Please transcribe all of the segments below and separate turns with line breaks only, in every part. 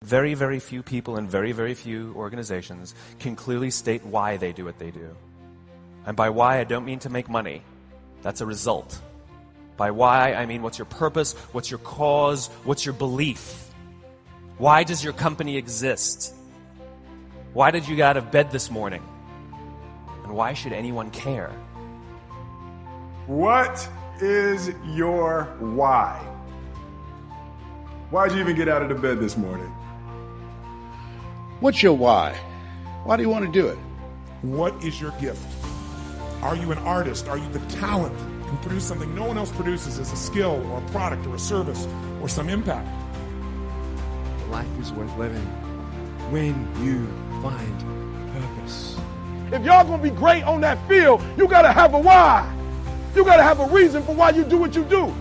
Very, very few people in very, very few organizations can clearly state why they do what they do. And by why, I don't mean to make money. That's a result. By why, I mean what's your purpose, what's your cause, what's your belief? Why does your company exist? Why did you get out of bed this morning? And why should anyone care?
What is your why? Why'd you even get out of the bed this morning?
What's your why? Why do you want to do it?
What is your gift? Are you an artist? Are you the talent who can produce something no one else produces as a skill or a product or a service or some impact?
Life is worth living when you find purpose.
If y'all gonna be great on that field, you gotta have a why. You gotta have a reason for why you do what you do.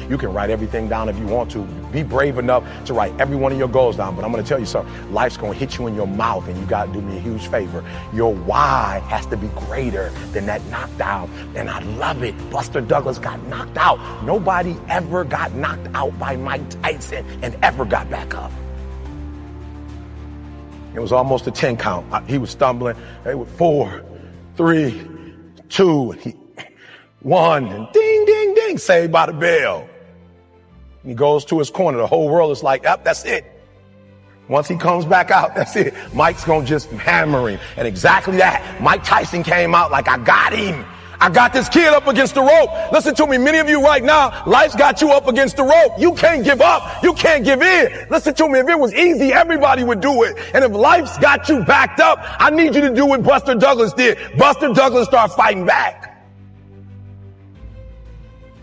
You can write everything down if you want to. Be brave enough to write every one of your goals down. But I'm going to tell you something. Life's going to hit you in your mouth, and you got to do me a huge favor. Your why has to be greater than that knockdown. And I love it. Buster Douglas got knocked out. Nobody ever got knocked out by Mike Tyson and ever got back up. It was almost a 10 count. He was stumbling. They were 4, 3, 2, and 1, and ding, ding, ding, saved by the bell. He goes to his corner. The whole world is like, yep, that's it. Once he comes back out, that's it. Mike's going to just hammer him. And exactly that. Mike Tyson came out like, I got him. I got this kid up against the rope. Listen to me. Many of you right now, life's got you up against the rope. You can't give up. You can't give in. Listen to me. If it was easy, everybody would do it. And if life's got you backed up, I need you to do what Buster Douglas did. Buster Douglas started fighting back.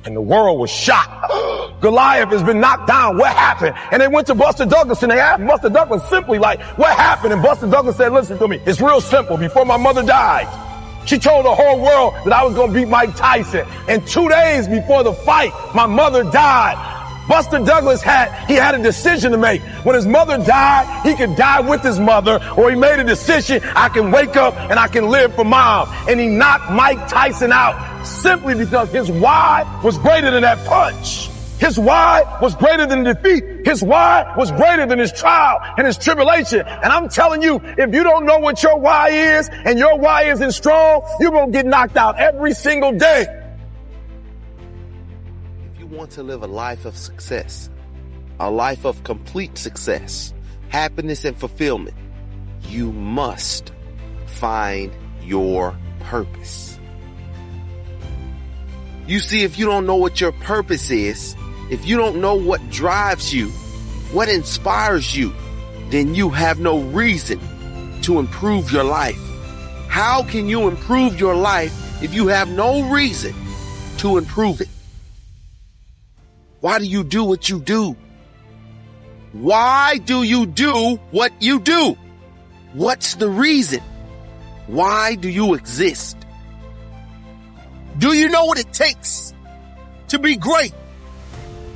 And the world was shocked. Goliath has been knocked down. What happened? And they went to Buster Douglas and they asked Buster Douglas simply like, what happened? And Buster Douglas said, listen to me. It's real simple. Before my mother died, she told the whole world that I was going to beat Mike Tyson. And 2 days before the fight, my mother died. Buster Douglas had a decision to make. When his mother died, he could die with his mother, or he made a decision, I can wake up and I can live for mom. And he knocked Mike Tyson out simply because his why was greater than that punch. His why was greater than defeat. His why was greater than his trial and his tribulation. And I'm telling you, if you don't know what your why is and your why isn't strong, you're going to get knocked out every single day.
Want to live a life of success, a life of complete success, happiness and fulfillment, you must find your purpose. You see, if you don't know what your purpose is, if you don't know what drives you, what inspires you, then you have no reason to improve your life. How can you improve your life if you have no reason to improve it? Why do you do what you do? Why do you do what you do? What's the reason? Why do you exist? Do you know what it takes to be great?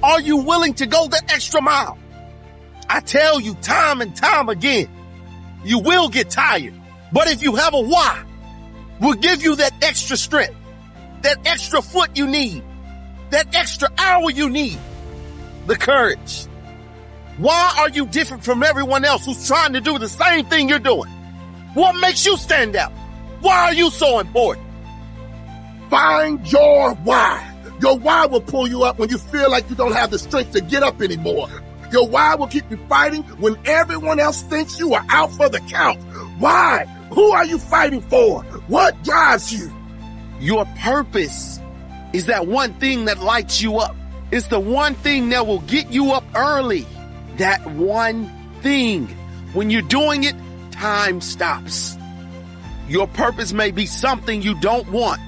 Are you willing to go the extra mile? I tell you time and time again, you will get tired. But if you have a why, we'll give you that extra strength, that extra foot you need, that extra hour you need, the courage. Why are you different from everyone else who's trying to do the same thing you're doing? What makes you stand out? Why are you so important?
Find your why. Your why will pull you up when you feel like you don't have the strength to get up anymore. Your why will keep you fighting when everyone else thinks you are out for the count. Why? Who are you fighting for? What drives you?
Your purpose is that one thing that lights you up. It's the one thing that will get you up early. That one thing. When you're doing it, time stops. Your purpose may be something you don't want.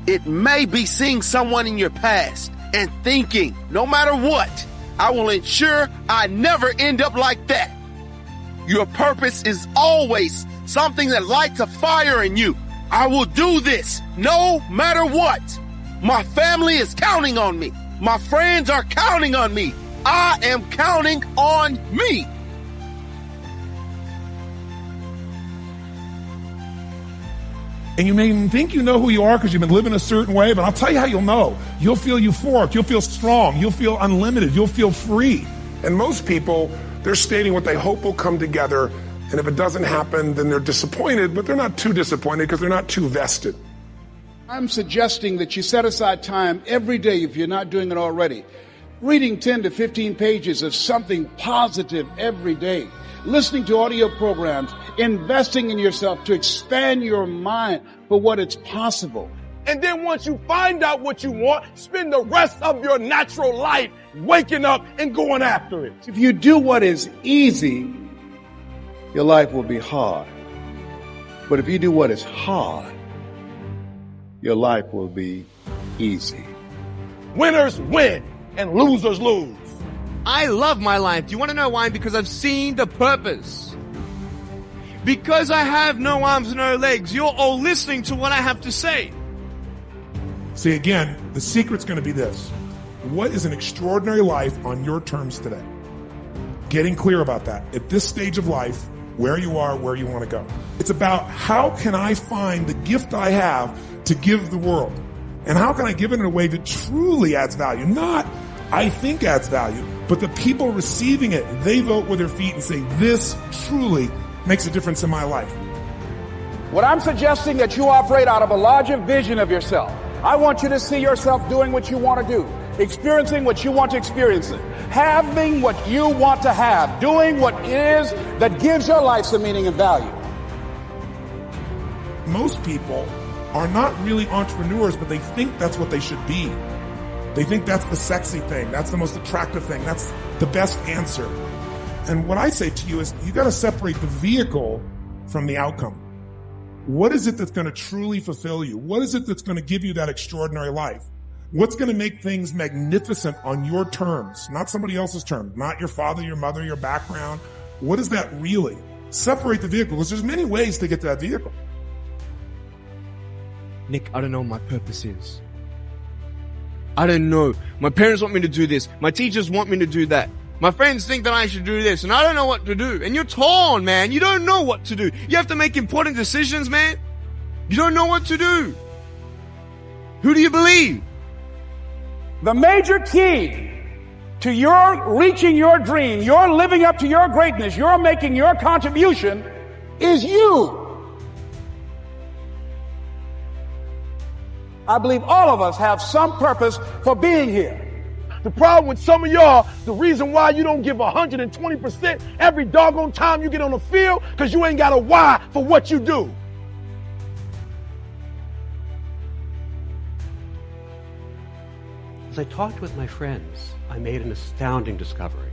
It may be seeing someone in your past and thinking, no matter what, I will ensure I never end up like that. Your purpose is always something that lights a fire in you. I will do this no matter what. My family is counting on me. My friends are counting on me. I am counting on me.
And you may think you know who you are because you've been living a certain way, but I'll tell you how you'll know. You'll feel euphoric. You'll feel strong. You'll feel unlimited. You'll feel free.
And most people, they're stating what they hope will come together. And if it doesn't happen, then they're disappointed, but they're not too disappointed because they're not too vested.
I'm suggesting that you set aside time every day, if you're not doing it already, reading 10 to 15 pages of something positive every day, listening to audio programs, investing in yourself to expand your mind for what is possible.
And then once you find out what you want, spend the rest of your natural life waking up and going after it.
If you do what is easy, your life will be hard. But if you do what is hard, your life will be easy.
Winners win and losers lose.
I love my life. Do you want to know why? Because I've seen the purpose. Because I have no arms, no legs, you're all listening to what I have to say.
See, again, the secret's going to be this. What is an extraordinary life on your terms today? Getting clear about that. At this stage of life, where you are, where you want to go. It's about how can I find the gift I have to give the world? And how can I give it in a way that truly adds value? Not, I think adds value, but the people receiving it, they vote with their feet and say, this truly makes a difference in my life.
What I'm suggesting that you operate out of a larger vision of yourself. I want you to see yourself doing what you want to do, experiencing what you want to experience, having what you want to have, doing what it is that gives your life some meaning and value.
Most people are not really entrepreneurs, but they think that's what they should be. They think that's the sexy thing. That's the most attractive thing. That's the best answer. And what I say to you is you got to separate the vehicle from the outcome. What is it that's going to truly fulfill you? What is it that's going to give you that extraordinary life? What's going to make things magnificent on your terms, not somebody else's terms, not your father, your mother, your background? What is that really? Separate the vehicle, because there's many ways to get to that vehicle.
Nick, I don't know what my purpose is. I don't know. My parents want me to do this. My teachers want me to do that. My friends think that I should do this, and I don't know what to do. And you're torn, man. You don't know what to do. You have to make important decisions, man. You don't know what to do. Who do you believe?
The major key to your reaching your dream, your living up to your greatness, your making your contribution is you. I believe all of us have some purpose for being here.
The problem with some of y'all, the reason why you don't give 120% every doggone time you get on the field, because you ain't got a why for what you do.
As I talked with my friends, I made an astounding discovery.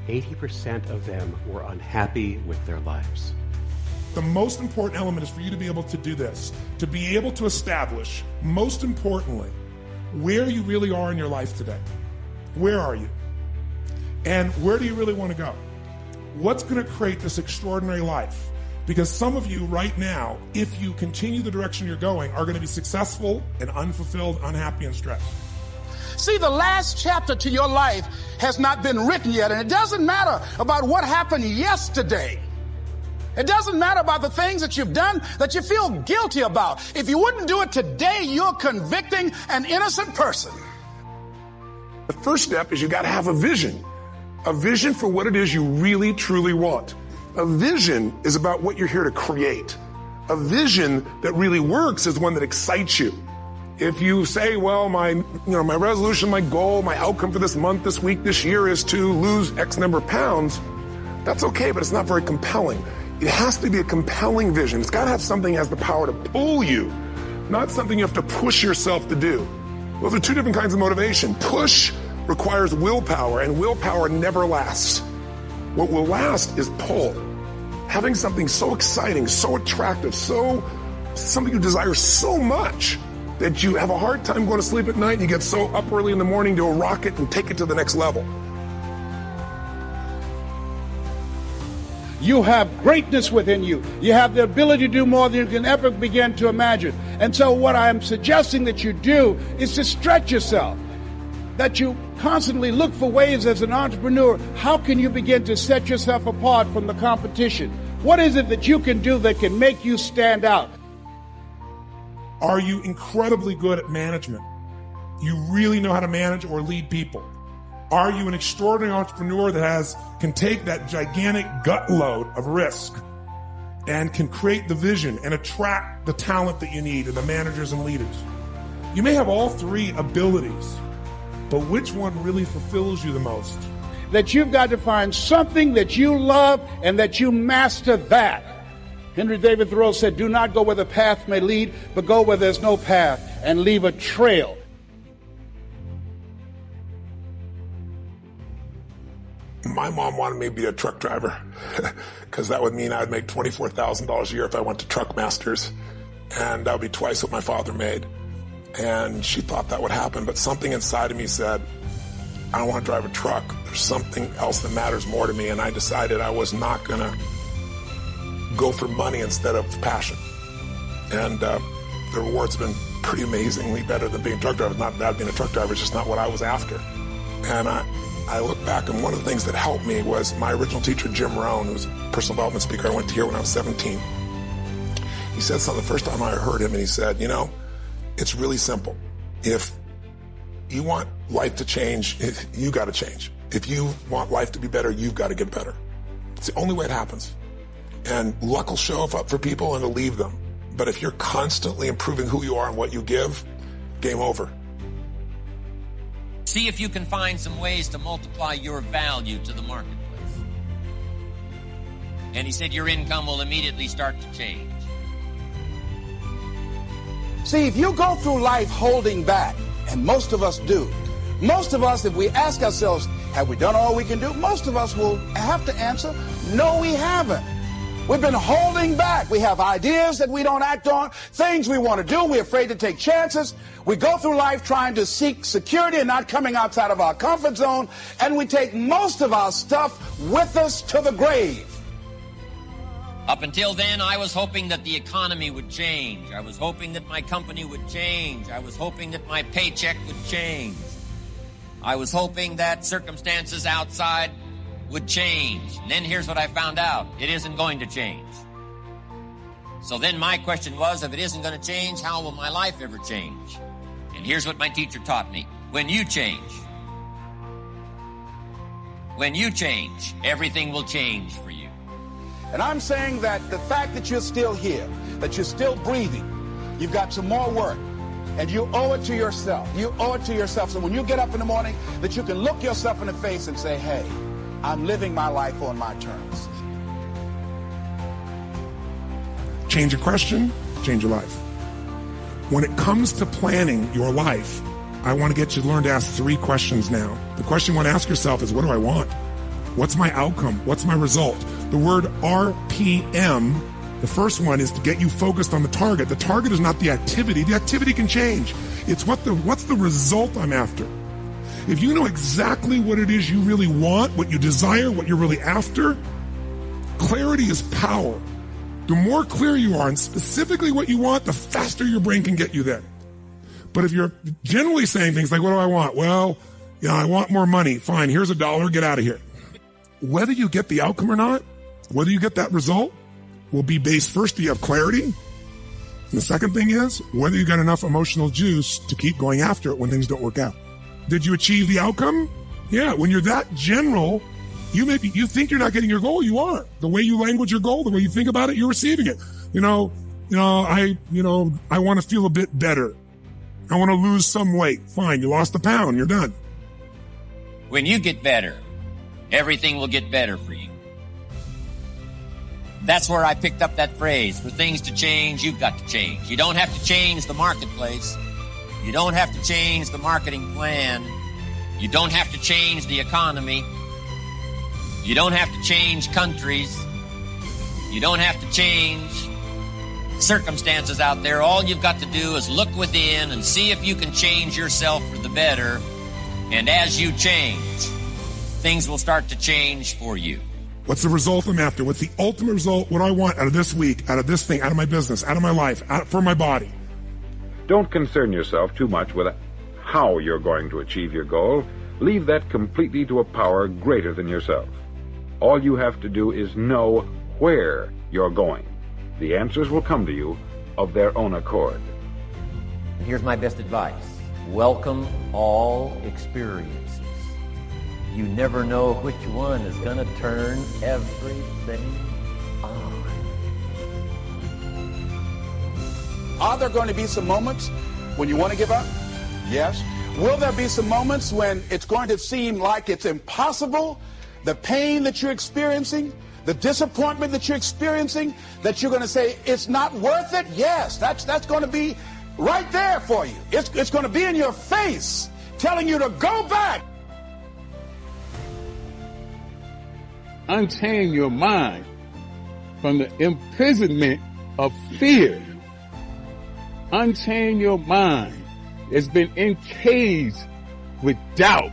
80% of them were unhappy with their lives.
The most important element is for you to be able to do this, to be able to establish, most importantly, where you really are in your life today. Where are you? And where do you really want to go? What's going to create this extraordinary life? Because some of you right now, if you continue the direction you're going, are going to be successful and unfulfilled, unhappy, and stressed.
See, the last chapter to your life has not been written yet, and it doesn't matter about what happened yesterday. It doesn't matter about the things that you've done that you feel guilty about. If you wouldn't do it today, you're convicting an innocent person.
The first step is you got to have a vision for what it is you really, truly want. A vision is about what you're here to create. A vision that really works is one that excites you. If you say, well, my resolution, my goal, my outcome for this month, this week, this year is to lose X number of pounds, that's okay, but it's not very compelling. It has to be a compelling vision. It's got to have something that has the power to pull you, not something you have to push yourself to do. Those are two different kinds of motivation. Push requires willpower, and willpower never lasts. What will last is pull. Having something so exciting, so attractive, something you desire so much that you have a hard time going to sleep at night and you get so up early in the morning to rock it and take it to the next level.
You have greatness within you. You have the ability to do more than you can ever begin to imagine. And so what I'm suggesting that you do is to stretch yourself, that you constantly look for ways as an entrepreneur. How can you begin to set yourself apart from the competition? What is it that you can do that can make you stand out?
Are you incredibly good at management? You really know how to manage or lead people? Are you an extraordinary entrepreneur that can take that gigantic gut load of risk and can create the vision and attract the talent that you need and the managers and leaders? You may have all three abilities, but which one really fulfills you the most?
That you've got to find something that you love and that you master that. Henry David Thoreau said, do not go where the path may lead, but go where there's no path and leave a trail.
My mom wanted me to be a truck driver because that would mean I'd make $24,000 a year if I went to Truck Masters, and that would be twice what my father made. And she thought that would happen, but something inside of me said, I don't want to drive a truck. There's something else that matters more to me, and I decided I was not going to go for money instead of passion. And the rewards have been pretty amazingly better than being a truck driver. It's not bad being a truck driver, it's just not what I was after. And I look back, and one of the things that helped me was my original teacher, Jim Rohn, who was a personal development speaker I went to hear when I was 17. He said something the first time I heard him, and he said, you know, it's really simple. If you want life to change, you got to change. If you want life to be better, you've got to get better. It's the only way it happens. And luck will show up for people and it'll leave them. But if you're constantly improving who you are and what you give, game over.
See if you can find some ways to multiply your value to the marketplace. And he said your income will immediately start to change.
See, if you go through life holding back, and most of us do, most of us, if we ask ourselves, have we done all we can do? Most of us will have to answer, no, we haven't. We've been holding back. We have ideas that we don't act on, things we want to do. We're afraid to take chances. We go through life trying to seek security and not coming outside of our comfort zone. And we take most of our stuff with us to the grave.
Up until then, I was hoping that the economy would change. I was hoping that my company would change. I was hoping that my paycheck would change. I was hoping that circumstances outside would change. And then here's what I found out. It isn't going to change. So then my question was, if it isn't going to change, how will my life ever change? And here's what my teacher taught me. When you change, everything will change for you.
And I'm saying that the fact that you're still here, that you're still breathing, you've got some more work, and you owe it to yourself. You owe it to yourself. So when you get up in the morning, that you can look yourself in the face and say, hey, I'm living my life on my terms.
Change your question, change your life. When it comes to planning your life, I want to get you to learn to ask 3 questions now. The question you want to ask yourself is, what do I want? What's my outcome? What's my result? The word RPM, the first one, is to get you focused on the target. The target is not the activity. The activity can change. It's what's the result I'm after. If you know exactly what it is you really want, what you desire, what you're really after, clarity is power. The more clear you are and specifically what you want, the faster your brain can get you there. But if you're generally saying things like, what do I want? Well, I want more money. Fine, here's $1, get out of here. Whether you get the outcome or not, whether you get that result, will be based first, do you have clarity? And the second thing is, whether you got enough emotional juice to keep going after it when things don't work out. Did you achieve the outcome? Yeah, when you're that general, you think you're not getting your goal, you are. The way you language your goal, the way you think about it, you're receiving it. I want to feel a bit better. I want to lose some weight. Fine, you lost a pound, you're done.
When you get better, everything will get better for you. That's where I picked up that phrase. For things to change, you've got to change. You don't have to change the marketplace. You don't have to change the marketing plan. You don't have to change the economy. You don't have to change countries. You don't have to change circumstances out there. All you've got to do is look within and see if you can change yourself for the better. And as you change, things will start to change for you.
What's the result I'm after? What's the ultimate result? What do I want out of this week, out of this thing, out of my business, out of my life, for my body?
Don't concern yourself too much with how you're going to achieve your goal. Leave that completely to a power greater than yourself. All you have to do is know where you're going. The answers will come to you of their own accord.
And here's my best advice. Welcome all experiences. You never know which one is going to turn everything on.
Are there going to be some moments when you want to give up? Yes. Will there be some moments when it's going to seem like it's impossible? The pain that you're experiencing, the disappointment that you're experiencing, that you're going to say, it's not worth it? Yes, that's going to be right there for you. It's going to be in your face, telling you to go back.
Unchain your mind from the imprisonment of fear. Unchain your mind. It's been encaged with doubt.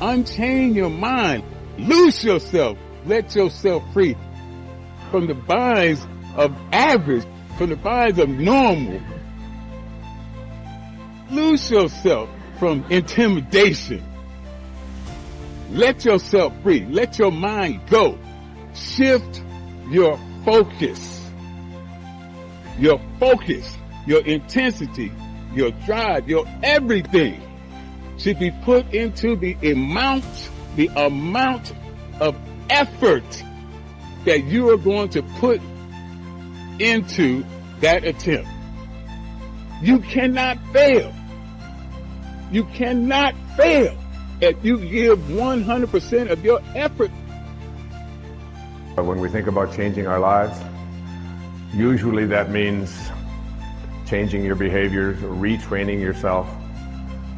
Unchain your mind. Loose yourself. Let yourself free from the binds of average, from the binds of normal. Loose yourself from intimidation. Let yourself free. Let your mind go. Shift your focus. Your focus, your intensity, your drive, your everything should be put into the amount of effort that you are going to put into that attempt. You cannot fail. You cannot fail if you give 100% of your effort.
When we think about changing our lives, usually that means changing your behaviors, retraining yourself,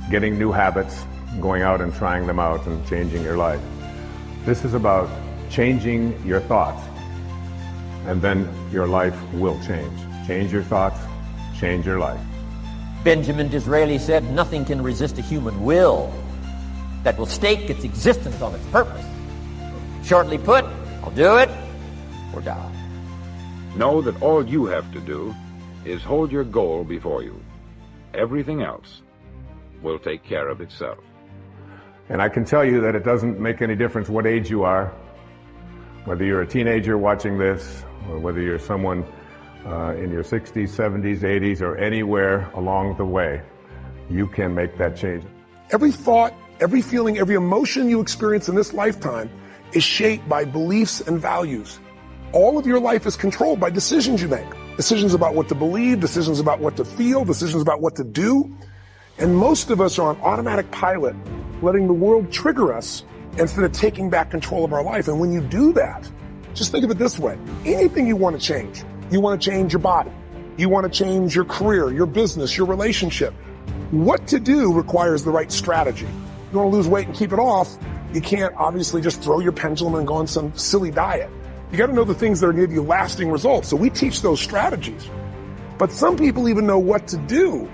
getting new habits, going out and trying them out and changing your life. This is about changing your thoughts, and then your life will change. Change your thoughts, change your life.
Benjamin Disraeli said, nothing can resist a human will that will stake its existence on its purpose. Shortly put, I'll do it or die.
Know that all you have to do is hold your goal before you. Everything else will take care of itself.
And I can tell you that it doesn't make any difference what age you are, whether you're a teenager watching this, or whether you're someone in your 60s, 70s, 80s, or anywhere along the way, you can make that change.
Every thought, every feeling, every emotion you experience in this lifetime is shaped by beliefs and values. All of your life is controlled by decisions you make. Decisions about what to believe, decisions about what to feel, decisions about what to do. And most of us are on automatic pilot, letting the world trigger us instead of taking back control of our life. And when you do that, just think of it this way. Anything you want to change. You want to change your body. You want to change your career, your business, your relationship. What to do requires the right strategy. You want to lose weight and keep it off, you can't obviously just throw your pendulum and go on some silly diet. You got to know the things that are going to give you lasting results. So we teach those strategies. But some people even know what to do,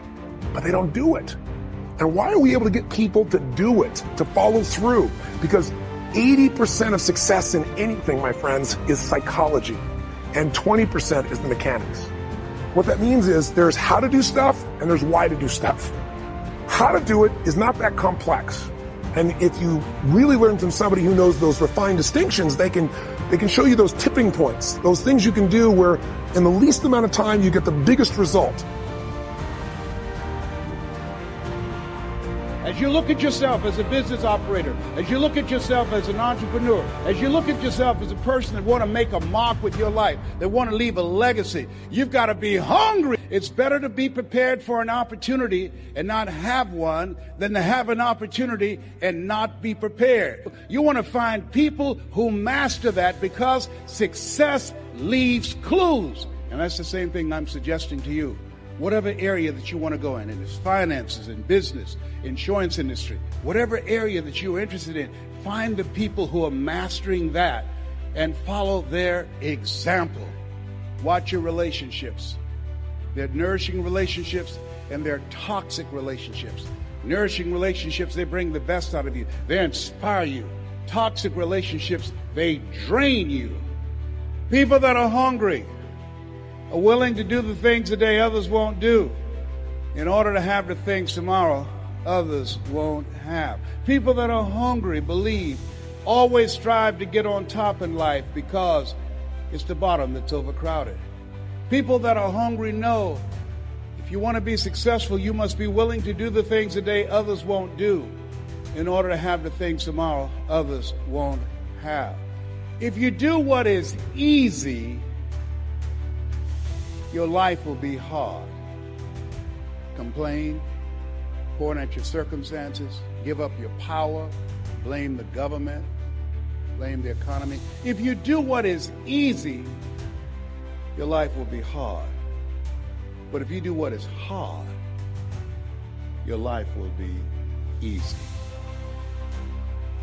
but they don't do it. And why are we able to get people to do it, to follow through? Because 80% of success in anything, my friends, is psychology. And 20% is the mechanics. What that means is there's how to do stuff and there's why to do stuff. How to do it is not that complex. And if you really learn from somebody who knows those refined distinctions, they can show you those tipping points, those things you can do where in the least amount of time you get the biggest result.
As you look at yourself as a business operator, as you look at yourself as an entrepreneur, as you look at yourself as a person that want to make a mark with your life, that want to leave a legacy, you've got to be hungry. It's better to be prepared for an opportunity and not have one than to have an opportunity and not be prepared. You want to find people who master that because success leaves clues. And that's the same thing I'm suggesting to you. Whatever area that you want to go in it's finances, in business, insurance industry, whatever area that you're interested in, find the people who are mastering that and follow their example. Watch your relationships. They're nourishing relationships and they're toxic relationships. Nourishing relationships, they bring the best out of you. They inspire you. Toxic relationships, they drain you. People that are hungry are willing to do the things today others won't do in order to have the things tomorrow others won't have. People that are hungry believe, always strive to get on top in life because it's the bottom that's overcrowded. People that are hungry know if If you want to be successful, you must be willing to do the things today others won't do in order to have the things tomorrow others won't have. If you do what is easy, your life will be hard. Complain, point at your circumstances, give up your power, blame the government, blame the economy. If you do what is easy, your life will be hard. But if you do what is hard, your life will be easy.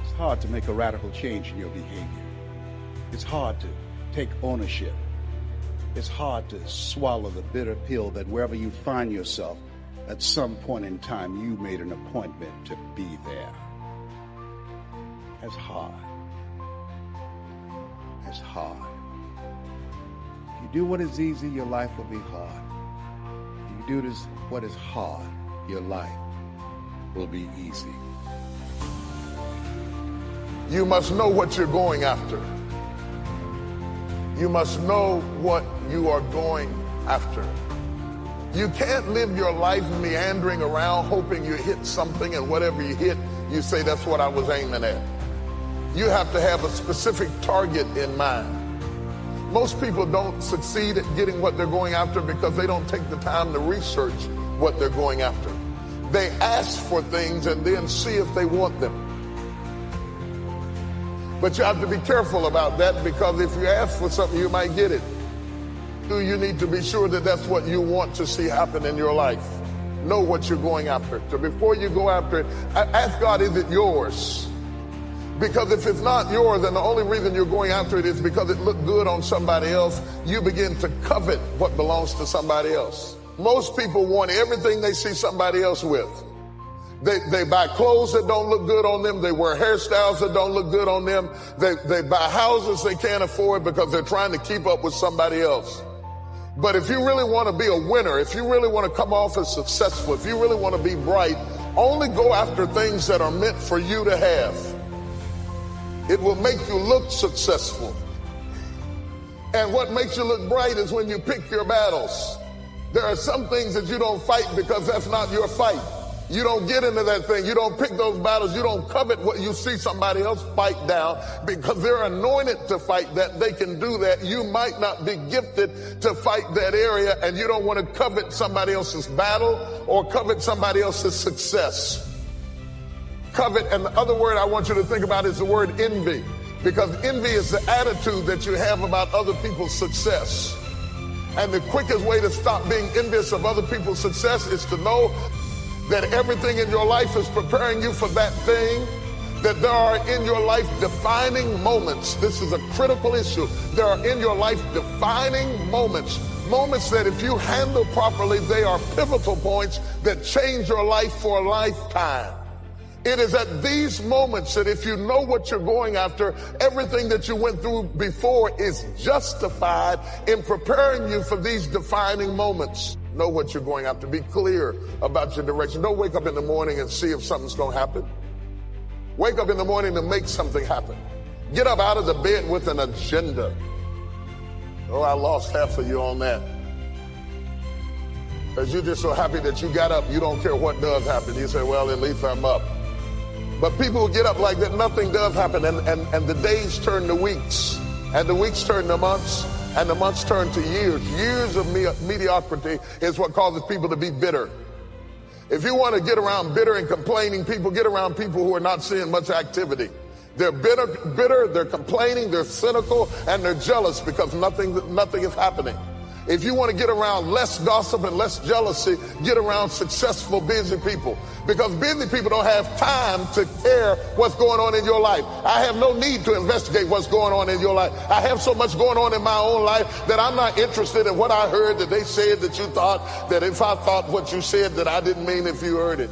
It's hard to make a radical change in your behavior. It's hard to take ownership. It's hard to swallow the bitter pill that wherever you find yourself, at some point in time, you made an appointment to be there. That's hard. That's hard. If you do what is easy, your life will be hard. If you do what is hard, your life will be easy.
You must know what you're going after. You must know what you are going after. You can't live your life meandering around hoping you hit something, and whatever you hit, you say, that's what I was aiming at. You have to have a specific target in mind. Most people don't succeed at getting what they're going after because they don't take the time to research what they're going after. They ask for things and then see if they want them. But you have to be careful about that, because if you ask for something, you might get it. You need to be sure that that's what you want to see happen in your life. Know what you're going after. So before you go after it, ask God, is it yours? Because if it's not yours, then the only reason you're going after it is because it looked good on somebody else. You begin to covet what belongs to somebody else. Most people want everything they see somebody else with. They buy clothes that don't look good on them. They wear hairstyles that don't look good on them. They buy houses they can't afford because they're trying to keep up with somebody else. But if you really want to be a winner, if you really want to come off as successful, if you really want to be bright, only go after things that are meant for you to have. It will make you look successful. And what makes you look bright is when you pick your battles. There are some things that you don't fight because that's not your fight. You don't get into that thing. You don't pick those battles. You don't covet what you see somebody else fight down because they're anointed to fight that. They can do that. You might not be gifted to fight that area, and you don't want to covet somebody else's battle or covet somebody else's success. Covet, and the other word I want you to think about is the word envy, because envy is the attitude that you have about other people's success. And the quickest way to stop being envious of other people's success is to know that everything in your life is preparing you for that thing, that there are in your life defining moments. This is a critical issue. There are in your life defining moments, moments that if you handle properly, they are pivotal points that change your life for a lifetime. It is at these moments that if you know what you're going after, everything that you went through before is justified in preparing you for these defining moments. Know what you're going after. Be clear about your direction. Don't wake up in the morning and see if something's going to happen. Wake up in the morning to make something happen. Get up out of the bed with an agenda. Oh, I lost half of you on that. Because you're just so happy that you got up, you don't care what does happen. You say, well, at least I'm up. But people who get up like that, nothing does happen. And the days turn to weeks. And the weeks turn to months. And the months turn to years. Years of mediocrity is what causes people to be bitter. If you want to get around bitter and complaining people, get around people who are not seeing much activity. They're bitter, they're complaining, they're cynical, and they're jealous because nothing is happening. If you want to get around less gossip and less jealousy, get around successful, busy people. Because busy people don't have time to care what's going on in your life. I have no need to investigate what's going on in your life. I have so much going on in my own life that I'm not interested in what I heard that they said that you thought, that if I thought what you said that I didn't mean if you heard it.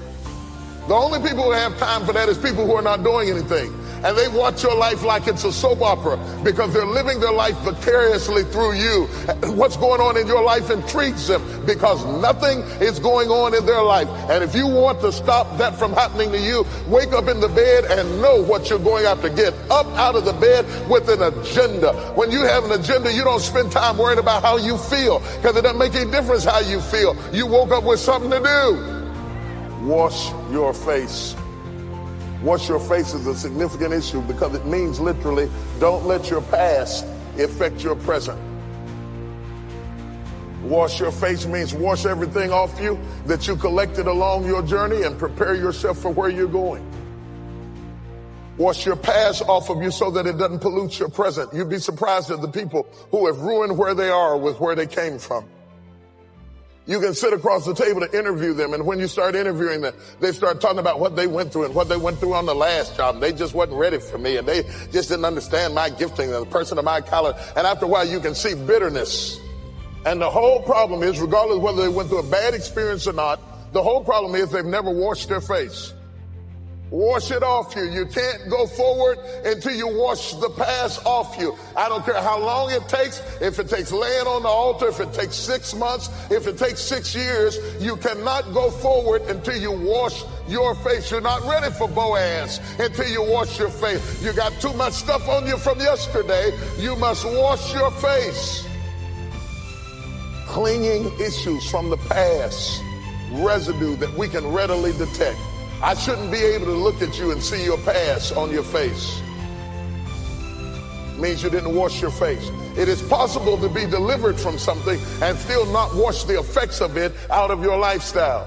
The only people who have time for that is people who are not doing anything. And they watch your life like it's a soap opera because they're living their life vicariously through you. What's going on in your life intrigues them because nothing is going on in their life. And if you want to stop that from happening to you, wake up in the bed and know what you're going after. Get up out of the bed with an agenda. When you have an agenda, you don't spend time worrying about how you feel because it doesn't make any difference how you feel. You woke up with something to do. Wash your face. Wash your face is a significant issue because it means literally don't let your past affect your present. Wash your face means wash everything off you that you collected along your journey and prepare yourself for where you're going. Wash your past off of you so that it doesn't pollute your present. You'd be surprised at the people who have ruined where they are with where they came from. You can sit across the table to interview them, and when you start interviewing them, they start talking about what they went through and what they went through on the last job. They just wasn't ready for me, and they just didn't understand my gifting and the person of my caliber. And after a while, you can see bitterness. And the whole problem is, regardless of whether they went through a bad experience or not, the whole problem is they've never washed their face. Wash it off you. You can't go forward until you wash the past off you. I don't care how long it takes. If it takes laying on the altar, if it takes 6 months, if it takes 6 years, you cannot go forward until you wash your face. You're not ready for Boaz until you wash your face. You got too much stuff on you from yesterday. You must wash your face. Clinging issues from the past, residue that we can readily detect. I shouldn't be able to look at you and see your past on your face. It means you didn't wash your face. It is possible to be delivered from something and still not wash the effects of it out of your lifestyle.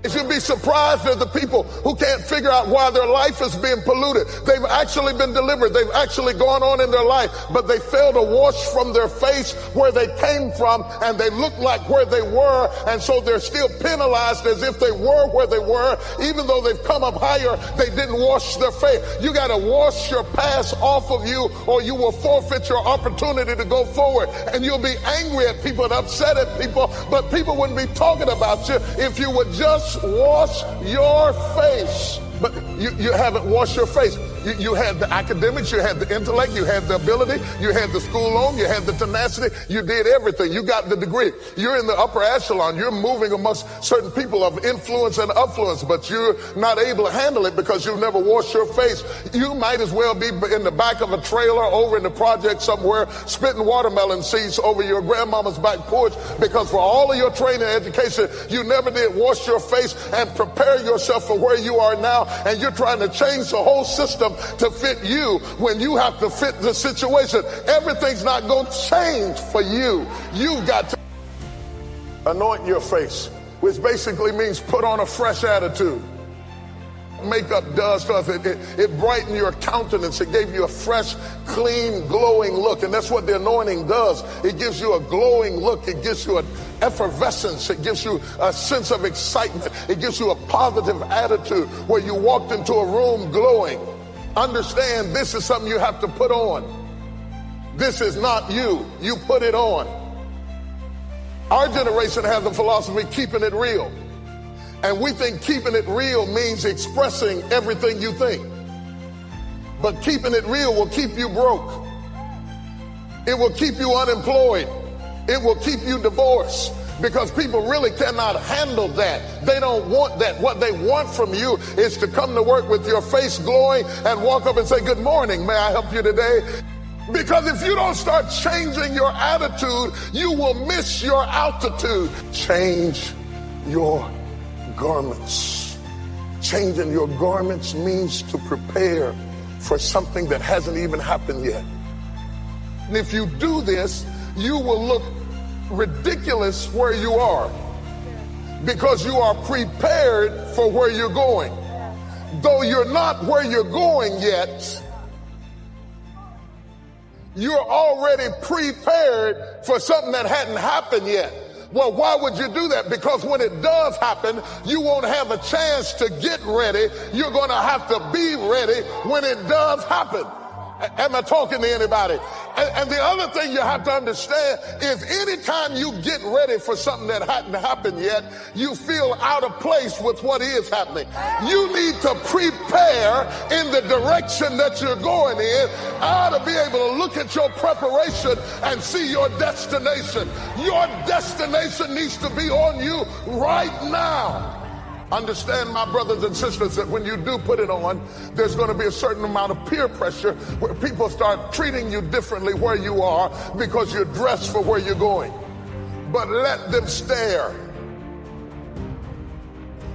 You should be surprised at the people who can't figure out why their life is being polluted. They've actually been delivered. They've actually gone on in their life, but they fail to wash from their face where they came from, and they look like where they were, and so they're still penalized as if they were where they were. Even though they've come up higher, they didn't wash their face. You got to wash your past off of you, or you will forfeit your opportunity to go forward. And you'll be angry at people and upset at people, but people wouldn't be talking about you if you would just wash your face. But you haven't washed your face. You had the academics, you had the intellect, you had the ability, you had the school loan, you had the tenacity, you did everything. You got the degree. You're in the upper echelon. You're moving amongst certain people of influence and affluence, but you're not able to handle it because you've never washed your face. You might as well be in the back of a trailer over in the project somewhere, spitting watermelon seeds over your grandmama's back porch, because for all of your training and education, you never did wash your face and prepare yourself for where you are now. And you're trying to change the whole system to fit you when you have to fit the situation. Everything's not going to change for you. You've got to anoint your face, which basically means put on a fresh attitude. Makeup does stuff. It brightened your countenance. It gave you a fresh, clean, glowing look. And that's what the anointing does. It gives you a glowing look. It gives you an effervescence. It gives you a sense of excitement. It gives you a positive attitude where you walked into a room glowing. Understand, this is something you have to put on. This is not you. You put it on. Our generation has the philosophy, keeping it real. And we think keeping it real means expressing everything you think. But keeping it real will keep you broke. It will keep you unemployed. It will keep you divorced. Because people really cannot handle that. They don't want that. What they want from you is to come to work with your face glowing and walk up and say, "Good morning, may I help you today?" Because if you don't start changing your attitude, you will miss your altitude. Change your garments. Changing your garments means to prepare for something that hasn't even happened yet. And if you do this, you will look ridiculous where you are because you are prepared for where you're going. Though you're not where you're going yet, you're already prepared for something that hadn't happened yet. Well, why would you do that? Because when it does happen, you won't have a chance to get ready. You're going to have to be ready when it does happen. Am I talking to anybody? And the other thing you have to understand is anytime you get ready for something that hadn't happened yet, you feel out of place with what is happening. You need to prepare in the direction that you're going in. I ought to be able to look at your preparation and see your destination. Your destination needs to be on you right now. Understand, my brothers and sisters, that when you do put it on, there's going to be a certain amount of peer pressure where people start treating you differently where you are because you're dressed for where you're going. But let them stare.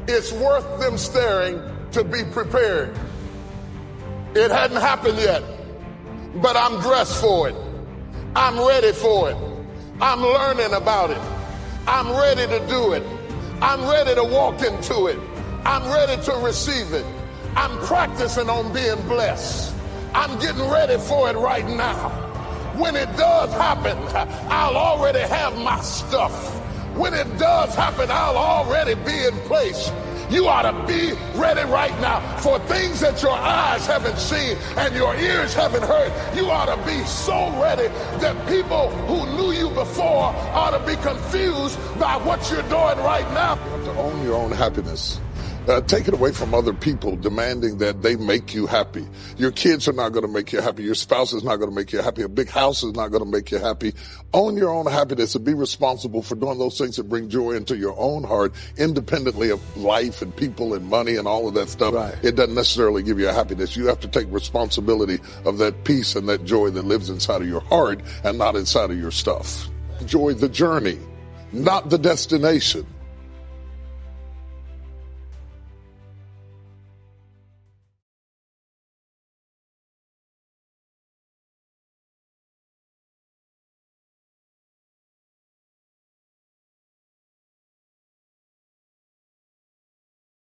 It's worth them staring to be prepared. It hadn't happened yet, but I'm dressed for it. I'm ready for it. I'm learning about it. I'm ready to do it. I'm ready to walk into it. I'm ready to receive it. I'm practicing on being blessed. I'm getting ready for it right now. When it does happen, I'll already have my stuff. When it does happen, I'll already be in place. You ought to be ready right now for things that your eyes haven't seen and your ears haven't heard. You ought to be so ready that people who knew you before ought to be confused by what you're doing right now. You have to own your own happiness. Take it away from other people demanding that they make you happy. Your kids are not going to make you happy. Your spouse is not going to make you happy. A big house is not going to make you happy. Own your own happiness and be responsible for doing those things that bring joy into your own heart, independently of life and people and money and all of that stuff. Right. It doesn't necessarily give you a happiness. You have to take responsibility of that peace and that joy that lives inside of your heart and not inside of your stuff. Enjoy the journey, not the destination.